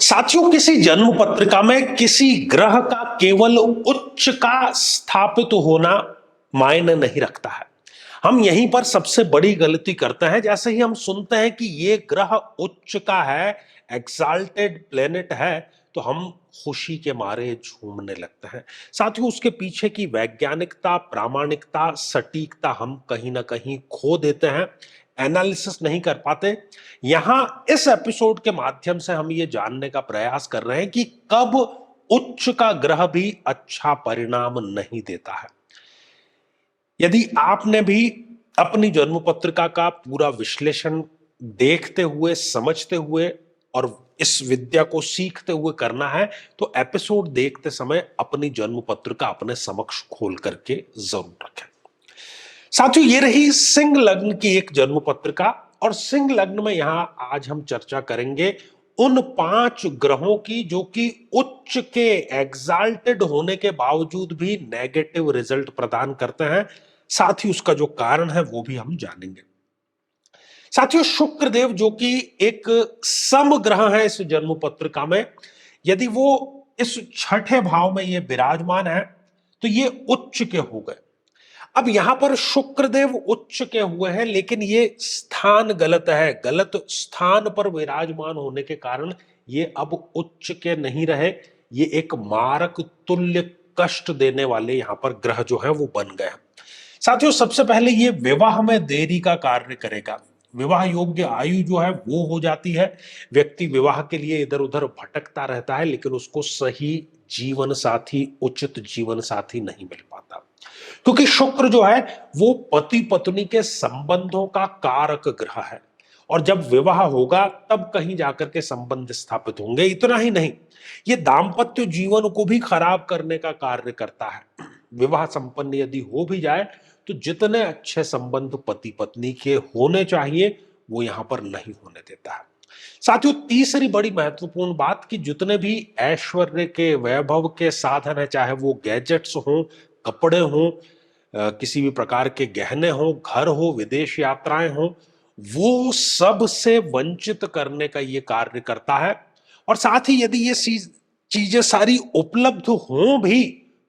साथियों, किसी जन्म पत्रिका में किसी ग्रह का केवल उच्च का स्थापित होना मायने नहीं रखता है। हम यहीं पर सबसे बड़ी गलती करते हैं। जैसे ही हम सुनते हैं कि ये ग्रह उच्च का है, एक्साल्टेड प्लेनेट है, तो हम खुशी के मारे झूमने लगते हैं। साथियों, उसके पीछे की वैज्ञानिकता, प्रामाणिकता, सटीकता हम कहीं ना कहीं खो देते हैं, एनालिसिस नहीं कर पाते। यहां इस एपिसोड के माध्यम से हम ये जानने का प्रयास कर रहे हैं कि कब उच्च का ग्रह भी अच्छा परिणाम नहीं देता है। यदि आपने भी अपनी जन्म पत्रिका का पूरा विश्लेषण देखते हुए, समझते हुए और इस विद्या को सीखते हुए करना है, तो एपिसोड देखते समय अपनी जन्म पत्रिका अपने समक्ष खोल करके जरूर रखें। साथियों, ये रही सिंह लग्न की एक जन्म पत्रिका। और सिंह लग्न में यहां आज हम चर्चा करेंगे उन 5 ग्रहों की जो कि उच्च के, एग्जाल्टेड होने के बावजूद भी नेगेटिव रिजल्ट प्रदान करते हैं। साथ ही उसका जो कारण है वो भी हम जानेंगे। साथियों, शुक्र देव जो कि एक सम ग्रह है इस जन्म पत्रिका में, यदि वो इस छठे भाव में ये विराजमान है तो ये उच्च के हो गए। अब यहां पर शुक्रदेव उच्च के हुए हैं, लेकिन ये स्थान गलत है। गलत स्थान पर विराजमान होने के कारण ये अब उच्च के नहीं रहे। ये एक मारक तुल्य कष्ट देने वाले यहां पर ग्रह जो है वो बन गए हैं। साथियों, सबसे पहले ये विवाह में देरी का कार्य करेगा। विवाह योग्य आयु जो है वो हो जाती है। व्यक्ति विवाह के लिए इधर उधर भटकता रहता है, लेकिन उसको सही जीवन साथी, उचित जीवन साथी नहीं मिल पाता, क्योंकि शुक्र जो है वो पति पत्नी के संबंधों का कारक ग्रह है। और जब विवाह होगा तब कहीं जाकर के संबंध स्थापित होंगे। इतना ही नहीं, ये दाम्पत्य जीवन को भी खराब करने का कार्य करता है। विवाह संपन्न यदि हो भी जाए तो जितने अच्छे संबंध पति पत्नी के होने चाहिए वो यहां पर नहीं होने देता है। साथियों, तीसरी बड़ी महत्वपूर्ण बात कि जितने भी ऐश्वर्य के, वैभव के साधन है, चाहे वो गैजेट्स हों, कपड़े हों, किसी भी प्रकार के गहने हों, घर हो, विदेश यात्राएं हों, वो सब से वंचित करने का ये कार्य करता है। और साथ ही यदि ये चीजें सारी उपलब्ध हों भी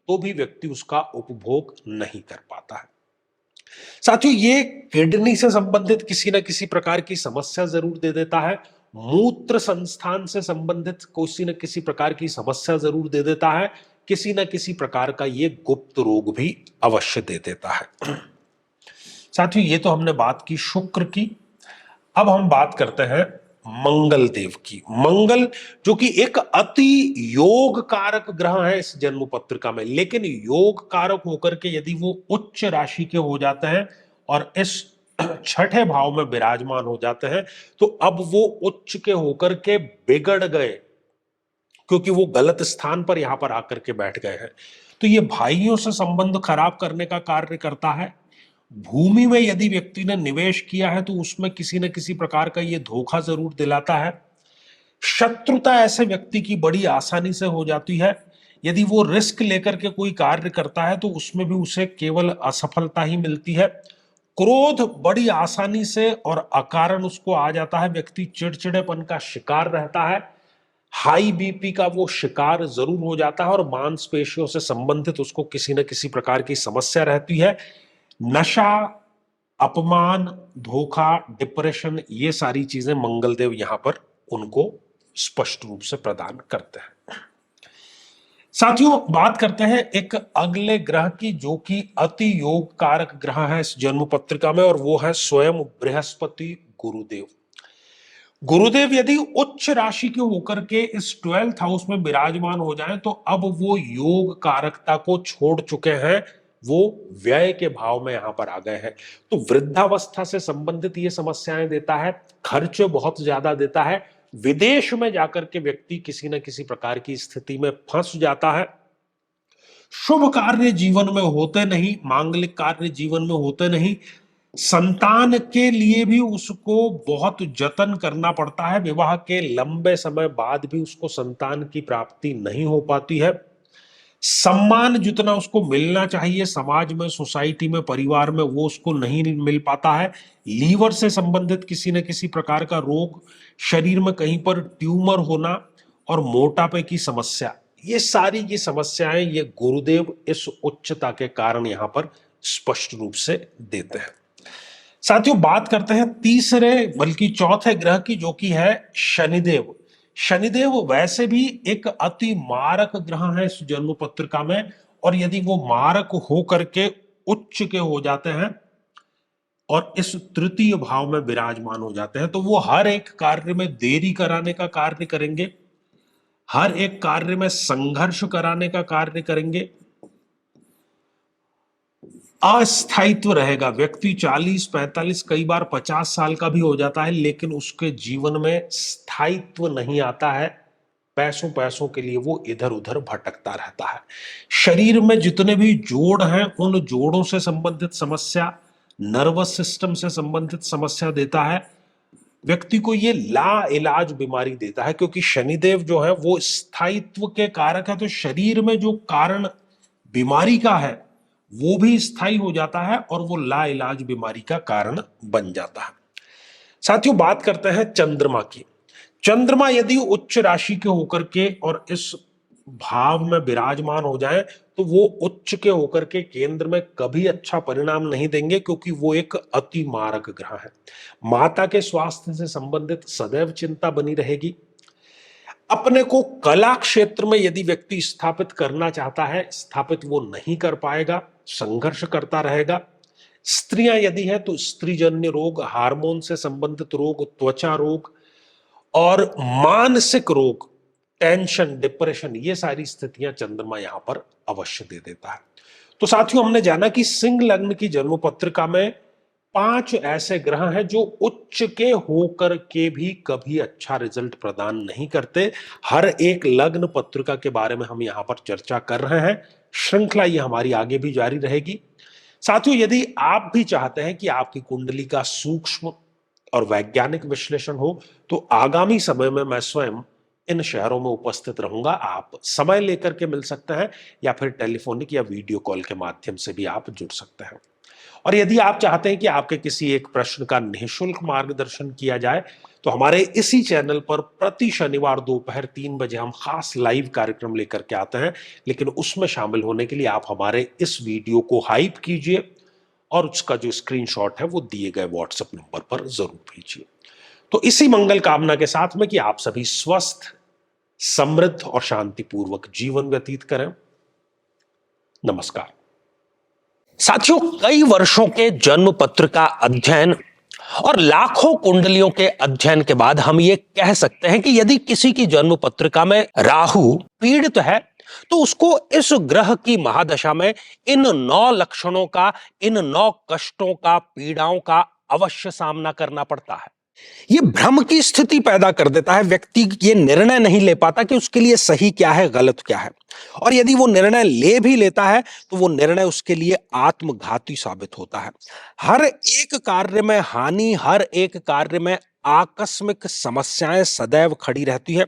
तो भी व्यक्ति उसका उपभोग नहीं कर पाता है। साथियों, ये किडनी से संबंधित किसी न किसी प्रकार की समस्या जरूर दे देता है। मूत्र संस्थान से संबंधित किसी न किसी प्रकार की समस्या जरूर दे देता है। किसी न किसी प्रकार का ये गुप्त रोग भी अवश्य दे देता है। साथियों, ये तो हमने बात की शुक्र की। अब हम बात करते हैं मंगल देव की। मंगल जो कि एक अति योग कारक ग्रह है इस जन्म पत्रिका में, लेकिन योग कारक होकर के यदि वो उच्च राशि के हो जाते हैं और इस छठे भाव में विराजमान हो जाते हैं तो अब वो उच्च के होकर के बिगड़ गए, क्योंकि वो गलत स्थान पर यहां पर आकर के बैठ गए हैं। तो ये भाइयों से संबंध खराब करने का कार्य करता है। भूमि में यदि व्यक्ति ने निवेश किया है तो उसमें किसी न किसी प्रकार का ये धोखा जरूर दिलाता है। शत्रुता ऐसे व्यक्ति की बड़ी आसानी से हो जाती है। यदि वो रिस्क लेकर के कोई कार्य करता है तो उसमें भी उसे केवल असफलता ही मिलती है। क्रोध बड़ी आसानी से और अकारण उसको आ जाता है। व्यक्ति चिड़चिड़ेपन का शिकार रहता है। हाई बीपी का वो शिकार जरूर हो जाता है और मांसपेशियों से संबंधित उसको किसी न किसी प्रकार की समस्या रहती है। नशा, अपमान, धोखा, डिप्रेशन, ये सारी चीजें मंगलदेव यहां पर उनको स्पष्ट रूप से प्रदान करते हैं। साथियों, बात करते हैं एक अगले ग्रह की जो कि अति योग कारक ग्रह है इस जन्म पत्रिका में, और वो है स्वयं बृहस्पति गुरुदेव। गुरुदेव यदि उच्च राशि के होकर के इस 12th हाउस में विराजमान हो जाएं तो अब वो योग कारकता को छोड़ चुके हैं। वो व्यय के भाव में यहां पर आ गए हैं। तो वृद्धावस्था से संबंधित ये समस्याएं देता है, खर्च बहुत ज्यादा देता है। विदेश में जाकर के व्यक्ति किसी न किसी प्रकार की स्थिति में फंस जाता है। शुभ कार्य जीवन में होते नहीं, मांगलिक कार्य जीवन में होते नहीं। संतान के लिए भी उसको बहुत जतन करना पड़ता है। विवाह के लंबे समय बाद भी उसको संतान की प्राप्ति नहीं हो पाती है। सम्मान जितना उसको मिलना चाहिए समाज में, सोसाइटी में, परिवार में, वो उसको नहीं मिल पाता है। लीवर से संबंधित किसी न किसी प्रकार का रोग, शरीर में कहीं पर ट्यूमर होना, और मोटापे की समस्या, ये सारी की समस्याएं ये गुरुदेव इस उच्चता के कारण यहां पर स्पष्ट रूप से देते हैं। साथियों, बात करते हैं तीसरे बल्कि चौथे ग्रह की, जो कि है शनिदेव। शनिदेव वैसे भी एक अति मारक ग्रह है इस जन्म पत्रिका में, और यदि वो मारक हो करके उच्च के हो जाते हैं और इस तृतीय भाव में विराजमान हो जाते हैं, तो वो हर एक कार्य में देरी कराने का कार्य करेंगे, हर एक कार्य में संघर्ष कराने का कार्य करेंगे, अस्थायित्व रहेगा। व्यक्ति 40, 45, कई बार 50 साल का भी हो जाता है, लेकिन उसके जीवन में स्थायित्व नहीं आता है। पैसों पैसों के लिए वो इधर उधर भटकता रहता है। शरीर में जितने भी जोड़ हैं, उन जोड़ों से संबंधित समस्या, नर्वस सिस्टम से संबंधित समस्या देता है। व्यक्ति को ये ला इलाज बीमारी देता है, क्योंकि शनिदेव जो है वो स्थायित्व के कारक है। तो शरीर में जो कारण बीमारी का है वो भी स्थायी हो जाता है और वो ला इलाज बीमारी का कारण बन जाता है। साथियों, बात करते हैं चंद्रमा की। चंद्रमा यदि उच्च राशि के होकर के और इस भाव में विराजमान हो जाए, तो वो उच्च के होकर के केंद्र में कभी अच्छा परिणाम नहीं देंगे, क्योंकि वो एक अति मारक ग्रह है। माता के स्वास्थ्य से संबंधित सदैव चिंता बनी रहेगी। अपने को कला क्षेत्र में यदि व्यक्ति स्थापित करना चाहता है, स्थापित वो नहीं कर पाएगा, संघर्ष करता रहेगा। स्त्रियां यदि हैं तो स्त्रीजन्य रोग, हार्मोन से संबंधित रोग, त्वचा रोग और मानसिक रोग, टेंशन, डिप्रेशन, ये सारी स्थितियां चंद्रमा यहां पर अवश्य दे देता है। तो साथियों, हमने जाना कि सिंह लग्न की जन्म पत्रिका में 5 ऐसे ग्रह हैं जो उच्च के होकर के भी कभी अच्छा रिजल्ट प्रदान नहीं करते। हर एक लग्न पत्रिका के बारे में हम यहां पर चर्चा कर रहे हैं। श्रृंखला ये हमारी आगे भी जारी रहेगी। साथियों, यदि आप भी चाहते हैं कि आपकी कुंडली का सूक्ष्म और वैज्ञानिक विश्लेषण हो, तो आगामी समय में मैं स्वयं इन शहरों में उपस्थित रहूंगा। आप समय लेकर के मिल सकते हैं, या फिर टेलीफोनिक या वीडियो कॉल के माध्यम से भी आप जुड़ सकते हैं। और यदि आप चाहते हैं कि आपके किसी एक प्रश्न का निःशुल्क मार्गदर्शन किया जाए, तो हमारे इसी चैनल पर प्रति शनिवार दोपहर 3 बजे हम खास लाइव कार्यक्रम लेकर के आते हैं। लेकिन उसमें शामिल होने के लिए आप हमारे इस वीडियो को हाइप कीजिए और उसका जो स्क्रीनशॉट है वो दिए गए व्हाट्सएप नंबर पर जरूर भेजिए। तो इसी मंगल कामना के साथ में कि आप सभी स्वस्थ, समृद्ध और शांतिपूर्वक जीवन व्यतीत करें। नमस्कार। साथियों, कई वर्षों के जन्म पत्र का अध्ययन और लाखों कुंडलियों के अध्ययन के बाद हम ये कह सकते हैं कि यदि किसी की जन्म पत्रिका में राहु पीड़ित है, तो उसको इस ग्रह की महादशा में इन 9 लक्षणों का, इन 9 कष्टों का, पीड़ाओं का अवश्य सामना करना पड़ता है। ये भ्रम की स्थिति पैदा कर देता है। व्यक्ति ये निर्णय नहीं ले पाता कि उसके लिए सही क्या है, गलत क्या है। और यदि वो निर्णय ले भी लेता है, तो वो निर्णय उसके लिए आत्मघाती साबित होता है। हर एक कार्य में हानि, हर एक कार्य में आकस्मिक समस्याएं सदैव खड़ी रहती है।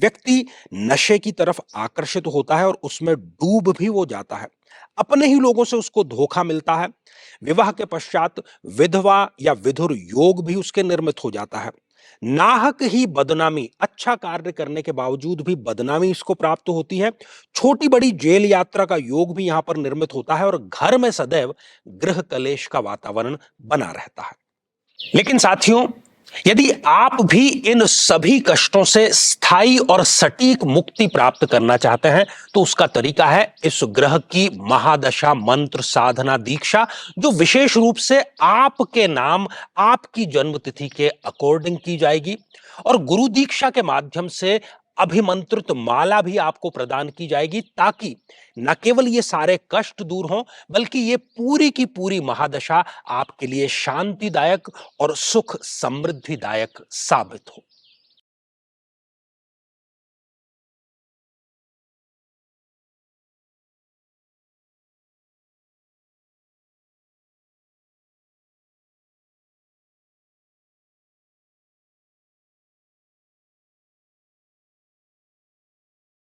व्यक्ति नशे की तरफ आकर्षित होता है और उसमें डूब भी वो जाता है। अपने ही लोगों से उसको धोखा मिलता है। विवाह के पश्चात विधवा या विधुर योग भी उसके निर्मित हो जाता है। नाहक ही बदनामी, अच्छा कार्य करने के बावजूद भी बदनामी इसको प्राप्त होती है। छोटी बड़ी जेल यात्रा का योग भी यहां पर निर्मित होता है और घर में सदैव गृह कलेश का वातावरण बना रहता है। लेकिन साथियों, यदि आप भी इन सभी कष्टों से स्थायी और सटीक मुक्ति प्राप्त करना चाहते हैं, तो उसका तरीका है इस ग्रह की महादशा मंत्र साधना दीक्षा, जो विशेष रूप से आपके नाम, आपकी जन्मतिथि के अकॉर्डिंग की जाएगी। और गुरु दीक्षा के माध्यम से अभिमंत्रित माला भी आपको प्रदान की जाएगी, ताकि न केवल ये सारे कष्ट दूर हों, बल्कि ये पूरी की पूरी महादशा आपके लिए शांतिदायक और सुख समृद्धिदायक साबित हो।